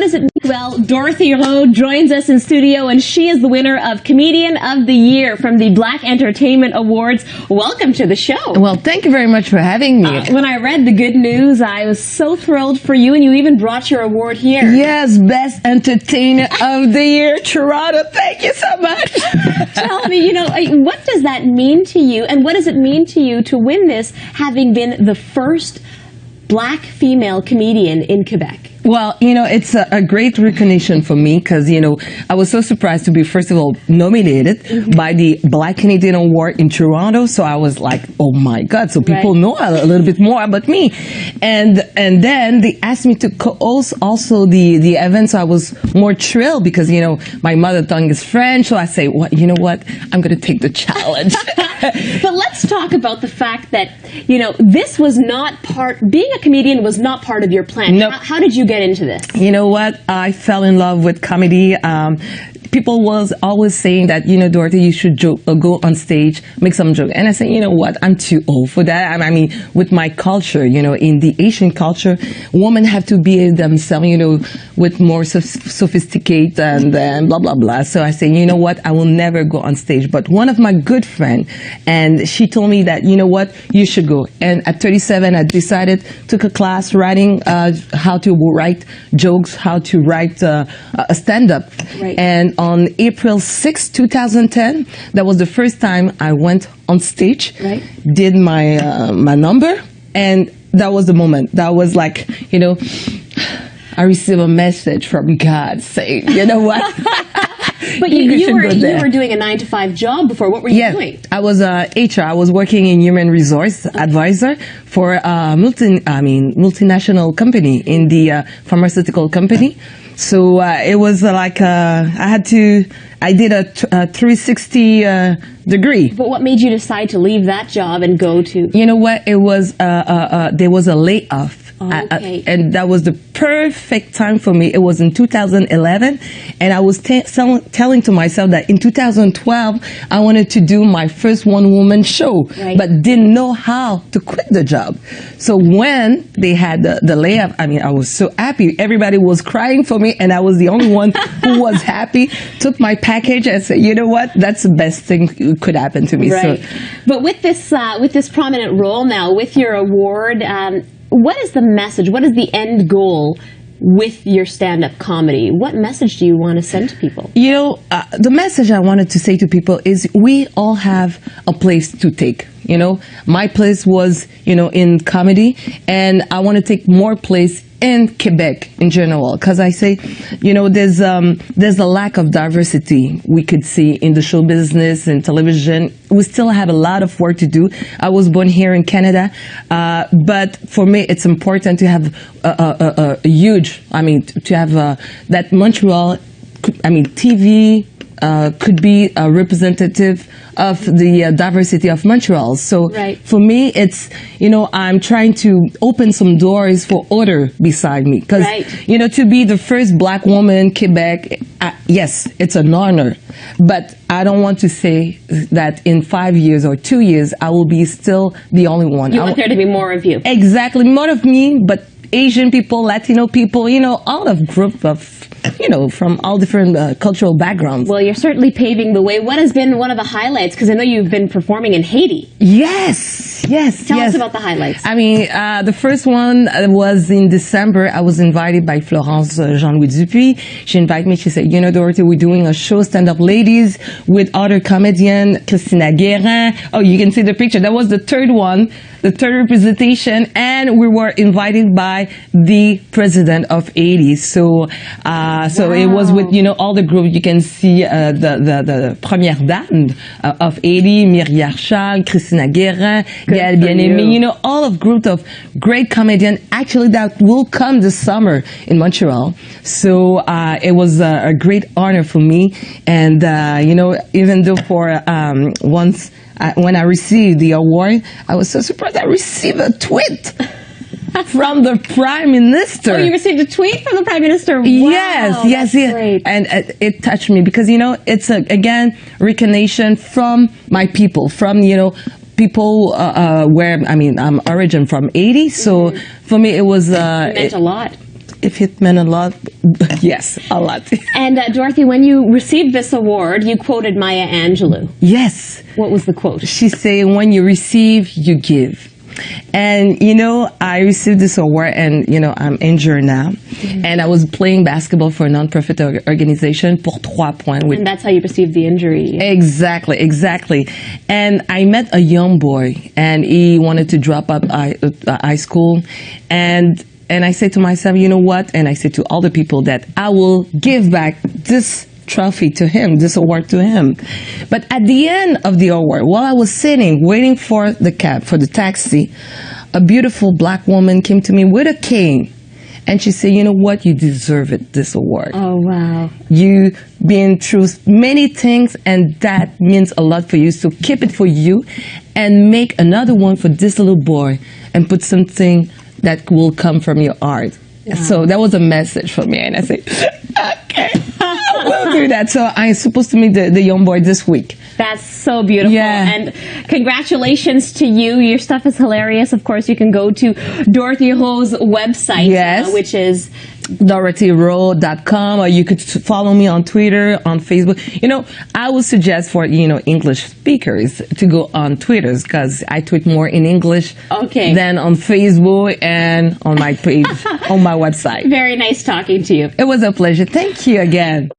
does it mean? Well, Dorothy Rhau joins us in studio, and she is the winner of Comedian of the Year from the Black Entertainment Awards. Welcome to the show. Well, thank you very much for having me. When I read the good news, I was so thrilled for you, and you even brought your award here. Yes, Best Entertainer of the Year, Toronto. Thank you so much. Tell me, what does that mean to you, and what does it mean to you to win this, having been the first Black female comedian in Quebec? Well, it's a great recognition for me because, I was so surprised to be, first of all, nominated by the Black Canadian Award in Toronto. So I was like, oh my God. So people know a little bit more about me. And then they asked me to co-host also the event. So I was more thrilled because, my mother tongue is French. So I say, well, you know what? I'm going to take the challenge. But let's talk about the fact that, this was not being a comedian was not part of your plan. Nope. How did you get into this? You know what? I fell in love with comedy. People was always saying that, Dorothy, you should go on stage, make some joke. And I said, you know what? I'm too old for that. I mean, with my culture, in the Asian culture, women have to be themselves, with more sophisticated and blah, blah, blah. So I said, you know what? I will never go on stage. But one of my good friends, and she told me that, you know what? You should go. And at 37, I decided, took a class writing, how to write jokes, how to write a stand-up. Right. And on April 6, 2010, that was the first time I went on stage, did my my number, and that was the moment. That was like, I received a message from God saying, you know what? But you were doing a 9-to-5 job before. What were you doing? I was HR. I was working in human resource advisor for a multinational company in the pharmaceutical company. So it was like I did a 360 degree. But what made you decide to leave that job and go to? You know what? It was there was a layoff. Okay. And that was the perfect time for me. It was in 2011, and I was telling to myself that in 2012 I wanted to do my first one-woman show, but didn't know how to quit the job. So when they had the layoff, I was so happy. Everybody was crying for me, and I was the only one who was happy. Took my package and said, you know what? That's the best thing that could happen to me. Right. So, but with this prominent role now, with your award, what is the message? What is the end goal with your stand-up comedy? What message do you want to send to people? The message I wanted to say to people is we all have a place to take. My place was, in comedy, and I want to take more place in Quebec in general, because I say, there's a lack of diversity we could see in the show business and television. We still have a lot of work to do. I was born here in Canada, but for me, it's important to have a huge, to have that Montreal, TV could be a representative of the diversity of Montreal. So for me, it's, I'm trying to open some doors for others beside me. Because, to be the first Black woman in Quebec, yes, it's an honor. But I don't want to say that in 5 years or 2 years, I will be still the only one. You want there to be more of you. Exactly, more of me, but Asian people, Latino people, all of group of, from all different cultural backgrounds. Well, you're certainly paving the way. What has been one of the highlights? Because I know you've been performing in Haiti. Yes. Tell us about the highlights. The first one was in December. I was invited by Florence Jean-Louis Dupuis. She invited me. She said, Dorothy, we're doing a show, Stand-Up Ladies, with other comedian, Christina Guérin. Oh, you can see the picture. That was the third one, the third representation, and we were invited by the president of Haiti. So it was with, all the group. You can see the Première Dame of Haiti, Myriam Charles, Christina Guérin, Gaël Bien-Aimé, all of group of great comedians, actually, that will come this summer in Montreal. So it was a great honor for me. And, even though for once, when I received the award, I was so surprised I received a tweet from the Prime Minister. Oh, you received a tweet from the Prime Minister? Wow, yes. Great. And it touched me because, it's, again, recognition from my people, from, people where, I'm origin from Haiti. So for me, it was... it meant a lot. if it meant a lot, yes, a lot. And Dorothy, when you received this award, you quoted Maya Angelou. Yes. What was the quote? She said, when you receive, you give. And, you know, I received this award and, you know, I'm injured now. Mm-hmm. And I was playing basketball for a non-profit organization, Pour 3 Points. And that's how you received the injury. Exactly. And I met a young boy and he wanted to drop out high school. And I said to myself, you know what? And I said to all the people that I will give back this trophy to him, this award to him. But at the end of the award, while I was sitting, waiting for the cab, for the taxi, a beautiful black woman came to me with a cane. And she said, you know what? You deserve it, this award. Oh, wow. You've been through many things, and that means a lot for you. So keep it for you and make another one for this little boy and put something that will come from your art. Wow. So that was a message for me. And I said, okay, I will do that. So I'm supposed to meet the young boy this week. That's so beautiful. Yeah. And congratulations to you. Your stuff is hilarious. Of course, you can go to Dorothy Rhau's website, yes. Which is DorothyRhau.com, or you could follow me on Twitter, on Facebook. You know, I would suggest for, you know, English speakers to go on Twitter because I tweet more in English than on Facebook and on my page, on my website. Very nice talking to you. It was a pleasure. Thank you again.